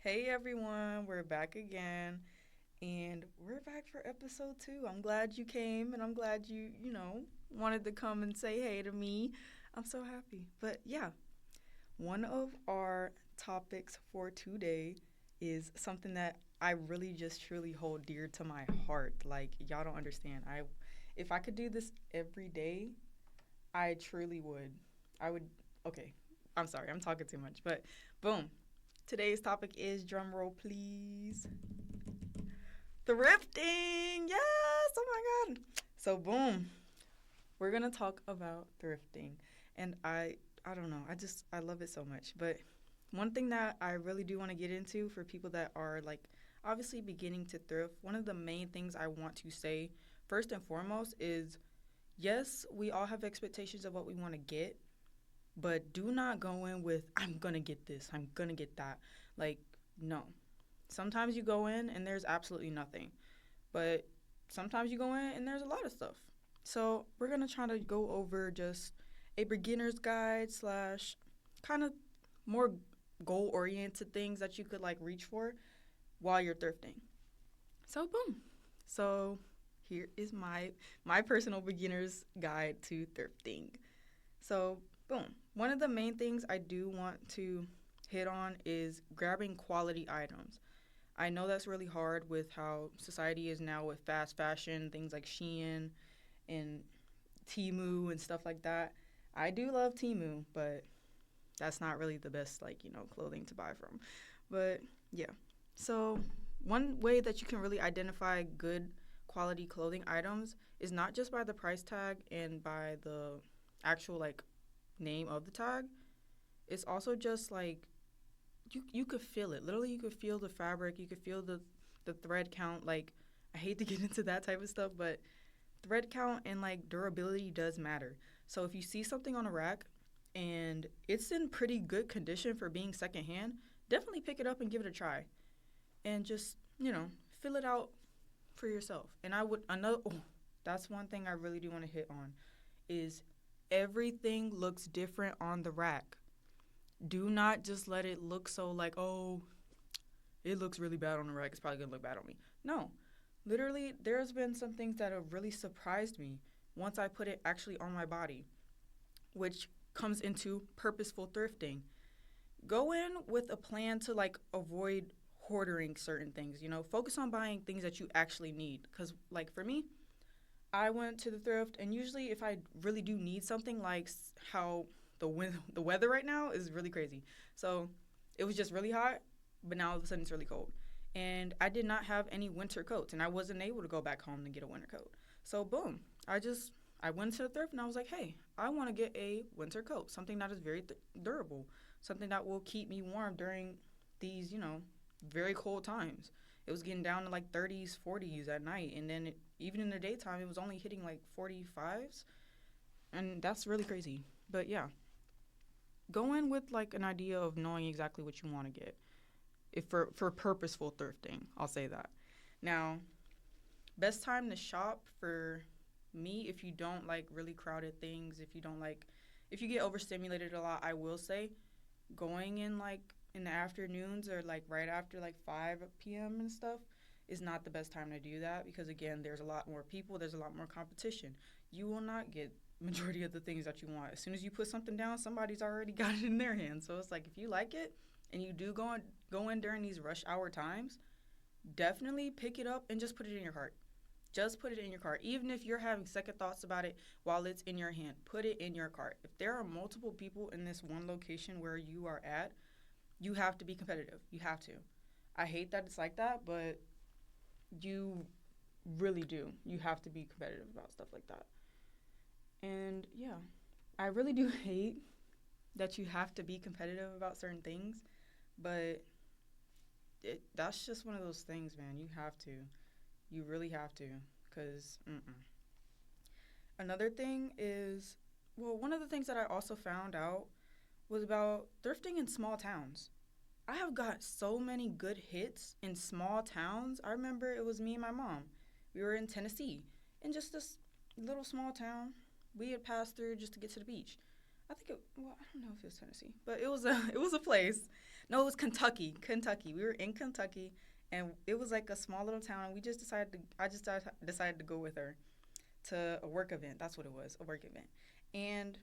Hey everyone, we're back again and we're back for episode 2. I'm glad you came and I'm glad you wanted to come and say hey to me. I'm so happy. But yeah, one of our topics for today is something that I really just truly hold dear to my heart. Like y'all don't understand. I if I could do this every day, I truly would. I would okay. I'm sorry, I'm talking too much. But boom, today's topic is drum roll, please. Thrifting. Yes. Oh my god. So boom, we're gonna talk about thrifting, and I don't know. I love it so much. But one thing that I really do want to get into for people that are like obviously beginning to thrift, one of the main things I want to say first and foremost is yes, we all have expectations of what we want to get, but do not go in with I'm gonna get this, I'm gonna get that. Like no, sometimes you go in and there's absolutely nothing. But sometimes you go in and there's a lot of stuff. So we're gonna try to go over just a beginner's guide slash kind of more goal oriented things that you could like reach for while you're thrifting. So boom. So here is my personal beginner's guide to thrifting. So boom. One of the main things I do want to hit on is grabbing quality items. I know that's really hard with how society is now with fast fashion, things like Shein and Temu and stuff like that. I do love Temu, but that's not really the best, clothing to buy from. But yeah. So, one way that you can really identify good quality clothing items is not just by the price tag and by the actual, name of the tag. It's also just like you could feel it. Literally, you could feel the fabric. You could feel the thread count. Like, I hate to get into that type of stuff, but thread count and like durability does matter. So if you see something on a rack and it's in pretty good condition for being secondhand, definitely pick it up and give it a try, and just fill it out for yourself. And I would another. Oh, that's one thing I really do want to hit on is everything looks different on the rack. Do not just let it look so like, oh, it looks really bad on the rack. It's probably going to look bad on me. No. Literally, there's been some things that have really surprised me once I put it actually on my body, which comes into purposeful thrifting. Go in with a plan to like avoid hoarding certain things, focus on buying things that you actually need. Because, like, for me, I went to the thrift, and usually, if I really do need something, like how the weather right now is really crazy. So it was just really hot, but now all of a sudden it's really cold. And I did not have any winter coats, and I wasn't able to go back home to get a winter coat. So boom, I went to the thrift and I was like, hey, I want to get a winter coat, something that is very durable, something that will keep me warm during these, very cold times. It was getting down to like 30s, 40s at night, and then even in the daytime, it was only hitting like 45s, and that's really crazy. But yeah, go in with like an idea of knowing exactly what you want to get. If for purposeful thrifting, I'll say that. Now, best time to shop for me if you don't like really crowded things, if you get overstimulated a lot, I will say going in like in the afternoons or like right after like 5 p.m. and stuff is not the best time to do that because again, there's a lot more people, there's a lot more competition. You will not get majority of the things that you want. As soon as you put something down, somebody's already got it in their hand. So it's like if you like it and you do go in during these rush hour times, definitely pick it up and just put it in your cart. Just put it in your cart. Even if you're having second thoughts about it while it's in your hand, put it in your cart. If there are multiple people in this one location where you are at, you have to be competitive. You have to. I hate that it's like that, but you really do. You have to be competitive about stuff like that. And yeah, I really do hate that you have to be competitive about certain things, but that's just one of those things, man. You have to. You really have to. Because, another thing is, well, one of the things that I also found out was about thrifting in small towns. I have got so many good hits in small towns. I remember it was me and my mom. We were in Tennessee, in just this little small town we had passed through just to get to the beach. I think it. Well, I don't know if it was Tennessee, but it was a it was a place. No, it was Kentucky. Kentucky. We were in Kentucky, and it was like a small little town. And we just decided to. I just decided to go with her to a work event. That's what it was, a work event. And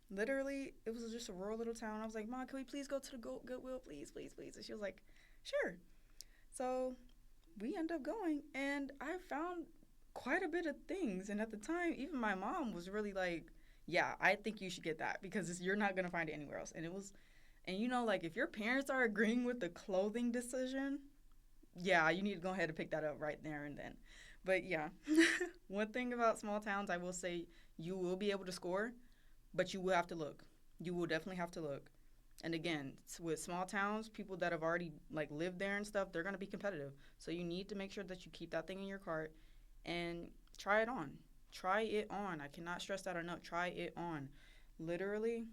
literally, it was just a rural little town. I was like, Mom, can we please go to the Goodwill, please, please, please? And she was like, sure. So we end up going, and I found quite a bit of things. And at the time, even my mom was really like, yeah, I think you should get that because you're not going to find it anywhere else. And it was, and you know, like if your parents are agreeing with the clothing decision, yeah, you need to go ahead and pick that up right there and then. But yeah, one thing about small towns, I will say you will be able to score, but you will have to look. You will definitely have to look. And again, with small towns, people that have already like lived there and stuff, they're going to be competitive. So you need to make sure that you keep that thing in your cart and try it on. Try it on. I cannot stress that enough. Try it on. Literally,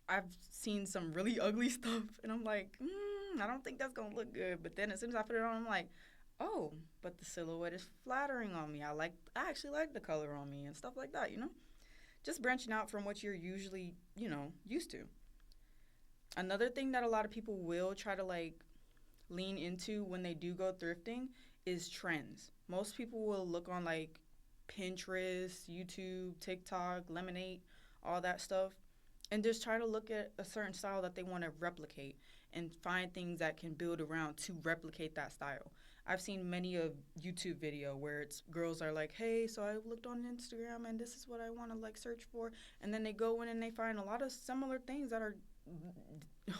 I've seen some really ugly stuff, and I'm like, I don't think that's gonna look good. But then as soon as I put it on, I'm like, oh, but the silhouette is flattering on me. I actually like the color on me and stuff like that. You know, just branching out from what you're usually, used to. Another thing that a lot of people will try to like lean into when they do go thrifting is trends. Most people will look on like Pinterest, YouTube, TikTok, Lemonade, all that stuff, and just try to look at a certain style that they want to replicate and find things that can build around to replicate that style. I've seen many a YouTube video where it's girls are like, "Hey, so I looked on Instagram and this is what I want to like search for," and then they go in and they find a lot of similar things that are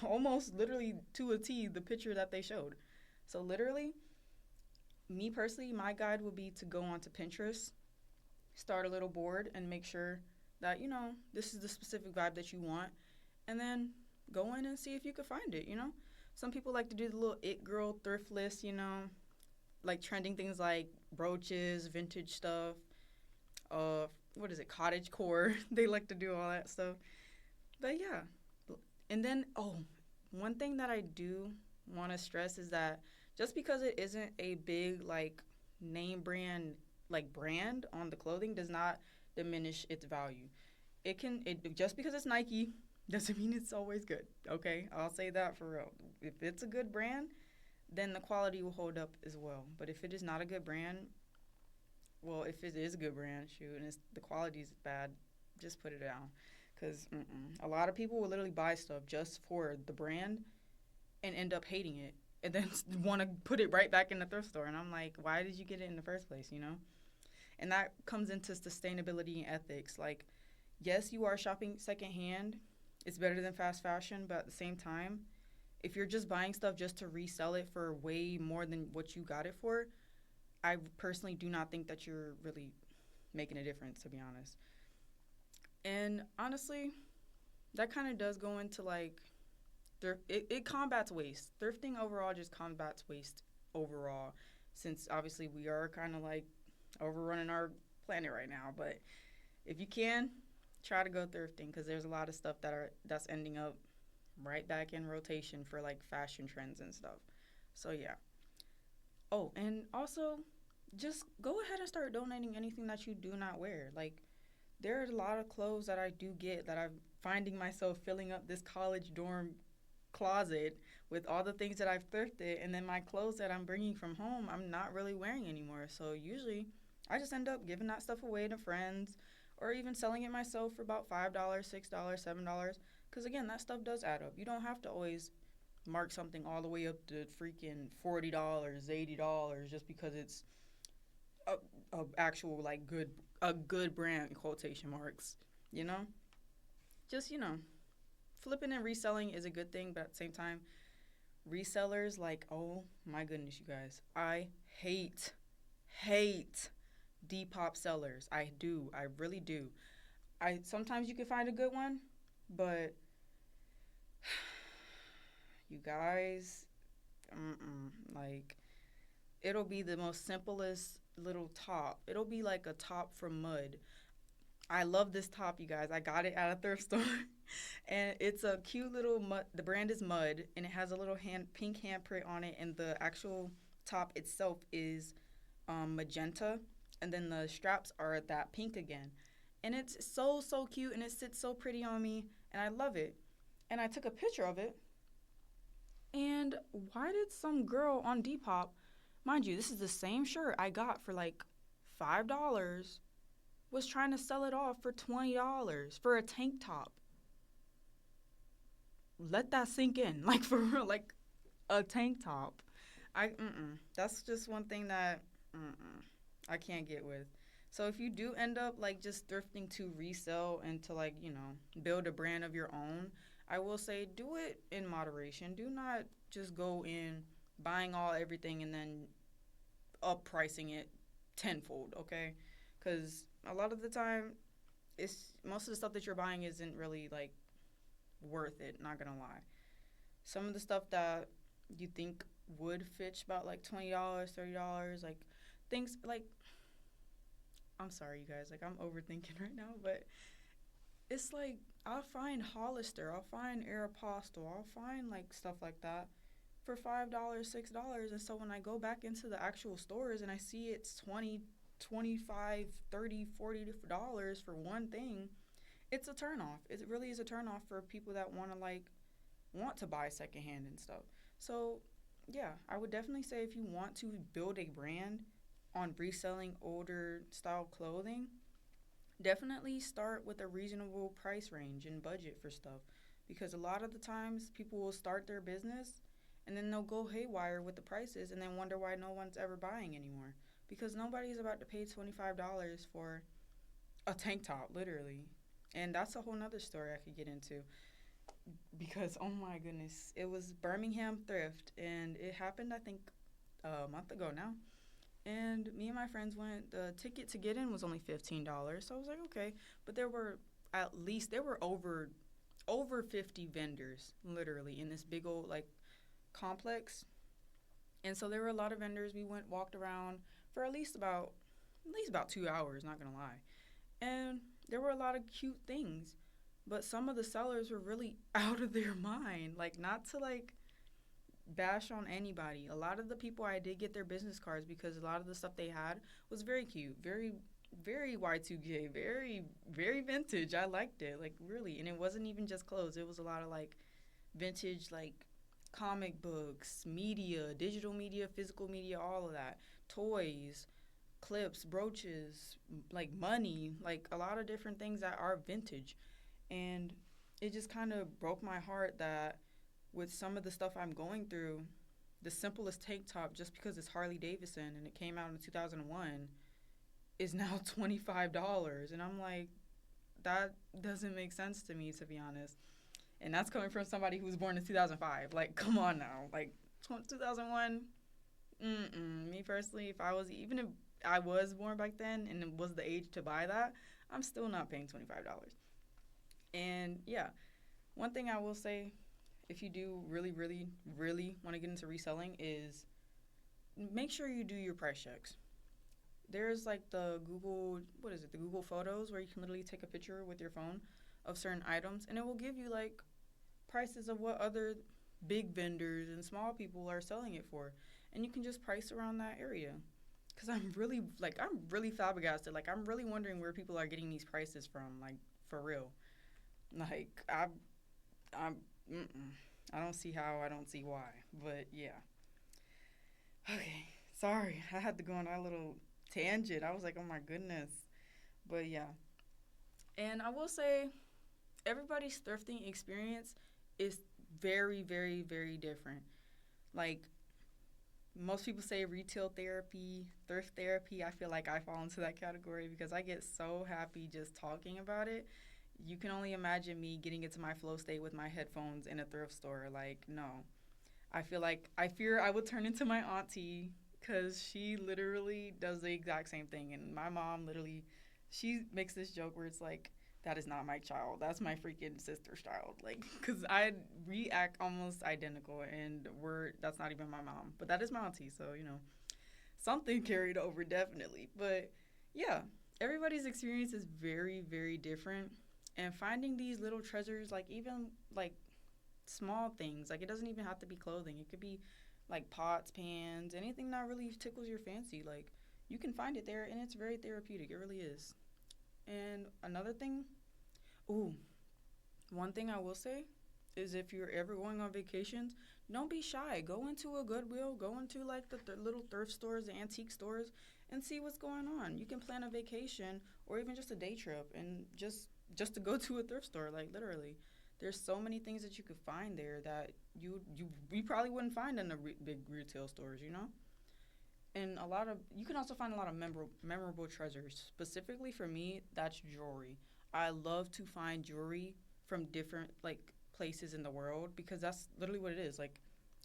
almost literally to a T the picture that they showed. So literally, me personally, my guide would be to go onto Pinterest, start a little board, and make sure that this is the specific vibe that you want, and then go in and see if you could find it. Some people like to do the little it girl thrift list. Like trending things like brooches, vintage stuff, what is it, cottage core. They like to do all that stuff. But yeah, and then one thing that I do want to stress is that just because it isn't a big like name brand like brand on the clothing does not diminish its value. It just because it's Nike doesn't mean it's always good. Okay, I'll say that for real. If it's a good brand, then the quality will hold up as well. But if it is not a good brand, well, if it is a good brand, shoot, and the quality is bad, just put it down. Because a lot of people will literally buy stuff just for the brand and end up hating it and then want to put it right back in the thrift store. And I'm like, why did you get it in the first place? And that comes into sustainability and ethics. Like, yes, you are shopping secondhand. It's better than fast fashion, but at the same time, if you're just buying stuff just to resell it for way more than what you got it for, I personally do not think that you're really making a difference, to be honest. And honestly, that kind of does go into like, it combats waste. Thrifting overall just combats waste overall, since obviously we are kind of like overrunning our planet right now. But if you can, try to go thrifting because there's a lot of stuff that's ending up right back in rotation for like fashion trends and stuff. So yeah. Oh, and also just go ahead and start donating anything that you do not wear. Like there's a lot of clothes that I do get that I'm finding myself filling up this college dorm closet with all the things that I've thrifted, and then my clothes that I'm bringing from home I'm not really wearing anymore. So usually I just end up giving that stuff away to friends or even selling it myself for about $5, $6, $7. Because again, that stuff does add up. You don't have to always mark something all the way up to freaking $40, $80 just because it's a actual like a good brand in quotation marks. You know, just flipping and reselling is a good thing, but at the same time, resellers like oh my goodness, you guys, I hate Depop sellers. I do. I really do. I sometimes you can find a good one, but you guys, like it'll be the most simplest little top. It'll be like a top from mud. I love this top, you guys. I got it at a thrift store, and it's a cute little mud. The brand is Mud, and it has a little pink handprint on it, and the actual top itself is magenta, and then the straps are that pink again. And it's so, so cute, and it sits so pretty on me, and I love it. And I took a picture of it, and why did some girl on Depop, mind you, this is the same shirt I got for like $5, was trying to sell it off for $20 for a tank top. Let that sink in. Like, for real, like a tank top. That's just one thing that I can't get with. So if you do end up like just thrifting to resell and to like, build a brand of your own, I will say do it in moderation. Do not just go in buying all everything and then up pricing it tenfold, okay? Cuz a lot of the time it's most of the stuff that you're buying isn't really like worth it, not going to lie. Some of the stuff that you think would fetch about like $20, $30, like things like, I'm sorry, you guys, like I'm overthinking right now, but it's like I'll find Hollister, I'll find Aeropostale, I'll find like stuff like that for $5, $6. And so when I go back into the actual stores and I see it's 20, 25, 30, $40 for one thing, it's a turnoff. It really is a turnoff for people that want to buy secondhand and stuff. So yeah, I would definitely say if you want to build a brand on reselling older style clothing, definitely start with a reasonable price range and budget for stuff. Because a lot of the times people will start their business and then they'll go haywire with the prices and then wonder why no one's ever buying anymore. Because nobody's about to pay $25 for a tank top, literally. And that's a whole nother story I could get into. Because, oh my goodness, it was Birmingham Thrift, and it happened, I think, a month ago now. And me and my friends went. The ticket to get in was only $15, so I was like, okay. But there were over 50 vendors, literally, in this big old like complex. And so there were a lot of vendors. We walked around for at least about 2 hours. Not gonna lie, and there were a lot of cute things. But some of the sellers were really out of their mind. Like, not to like bash on anybody. A lot of the people, I did get their business cards because a lot of the stuff they had was very cute, very, very Y2K, very, very vintage. I liked it, like, really. And it wasn't even just clothes. It was a lot of like vintage, like comic books, media, digital media, physical media, all of that, toys, clips, brooches, like money, like a lot of different things that are vintage. And it just kind of broke my heart that with some of the stuff I'm going through, the simplest tank top, just because it's Harley Davidson and it came out in 2001, is now $25. And I'm like, that doesn't make sense to me, to be honest. And that's coming from somebody who was born in 2005. Like, come on now. Like, 2001, me personally, even if I was born back then and it was the age to buy that, I'm still not paying $25. And yeah, one thing I will say, if you do really, really, really want to get into reselling, is make sure you do your price checks. There's like the Google Photos, where you can literally take a picture with your phone of certain items, and it will give you like prices of what other big vendors and small people are selling it for, and you can just price around that area. Cause I'm really flabbergasted. Like, I'm really wondering where people are getting these prices from. Like, for real. Like, I'm, I don't see how, I don't see why. But yeah. Okay. Sorry. I had to go on that little tangent. I was like, oh my goodness. But yeah. And I will say, everybody's thrifting experience is very, very, very different. Like, most people say retail therapy, thrift therapy. I feel like I fall into that category because I get so happy just talking about it. You can only imagine me getting into my flow state with my headphones in a thrift store. Like, no. I fear I would turn into my auntie because she literally does the exact same thing. And my mom literally, she makes this joke where it's like, that is not my child. That's my freaking sister's child. Like, because I react almost identical, and that's not even my mom. But that is my auntie, so, something carried over, definitely. But, yeah, everybody's experience is very, very different. And finding these little treasures, like, even, like, small things. Like, it doesn't even have to be clothing. It could be, like, pots, pans, anything that really tickles your fancy. Like, you can find it there, and it's very therapeutic. It really is. And another thing, ooh, one thing I will say is if you're ever going on vacations, don't be shy. Go into a Goodwill, go into like the little thrift stores, the antique stores, and see what's going on. You can plan a vacation or even just a day trip and just to go to a thrift store, like literally. There's so many things that you could find there that we probably wouldn't find in the big retail stores, you know? And you can also find a lot of memorable treasures. Specifically for me, that's jewelry. I love to find jewelry from different like places in the world because that's literally what it is. Like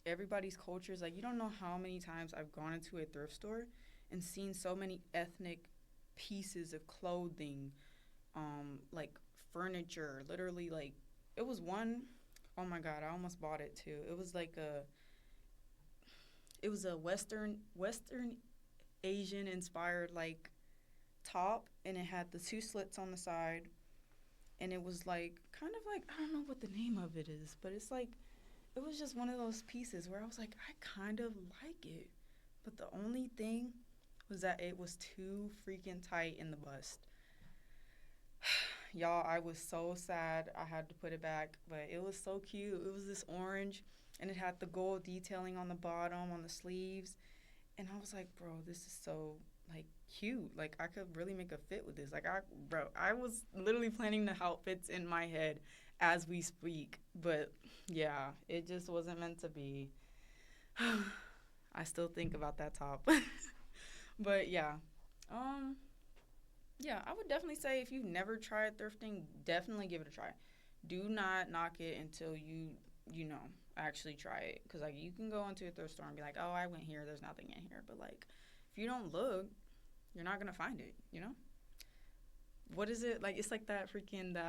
everybody's culture is like you don't know how many times I've gone into a thrift store and seen so many ethnic pieces of clothing, like furniture. Literally, like it was one. Oh my god, I almost bought it too. It was a Western Asian inspired like top, and it had the two slits on the side, and it was like kind of like I don't know what the name of it is, but it's like it was just one of those pieces where I was like I kind of like it, but the only thing was that it was too freaking tight in the bust. Y'all, I was so sad I had to put it back, but it was so cute. It was this orange, and it had the gold detailing on the bottom, on the sleeves, and I was like, bro, this is so like cute. Like I could really make a fit with this. I was literally planning the outfits in my head as we speak, but yeah, it just wasn't meant to be. I still think about that top, but yeah, um, yeah, I would definitely say if you've never tried thrifting, definitely give it a try. Do not knock it until you actually try it. Because, like, you can go into a thrift store and be like, oh, I went here, there's nothing in here. But, like, if you don't look, you're not going to find it, you know? What is it? Like, it's like that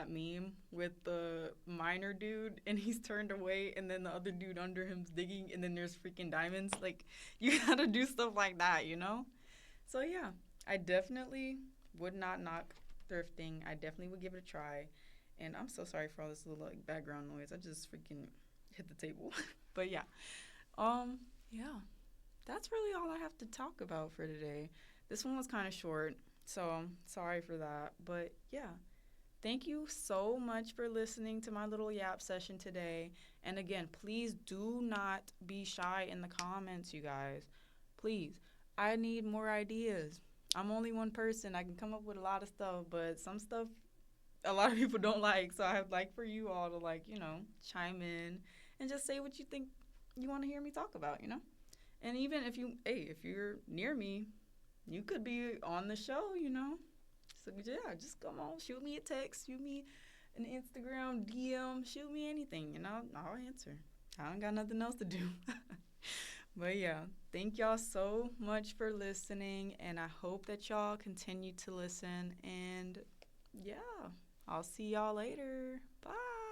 meme with the miner dude and he's turned away and then the other dude under him's digging and then there's freaking diamonds. Like, you got to do stuff like that, you know? So, yeah, I definitely would not knock thrifting. I definitely would give it a try. And I'm so sorry for all this little like background noise. I just freaking hit the table. But yeah. Yeah. That's really all I have to talk about for today. This one was kind of short, so sorry for that. But yeah. Thank you so much for listening to my little yap session today. And again, please do not be shy in the comments, you guys. Please. I need more ideas. I'm only one person. I can come up with a lot of stuff, but some stuff a lot of people don't like. So I'd like for you all to like, chime in and just say what you think you want to hear me talk about. And even if you're near me, you could be on the show. So yeah, just come on, shoot me a text, shoot me an Instagram DM, shoot me anything, I'll answer. I don't got nothing else to do. But yeah, thank y'all so much for listening, and I hope that y'all continue to listen. And yeah, I'll see y'all later. Bye.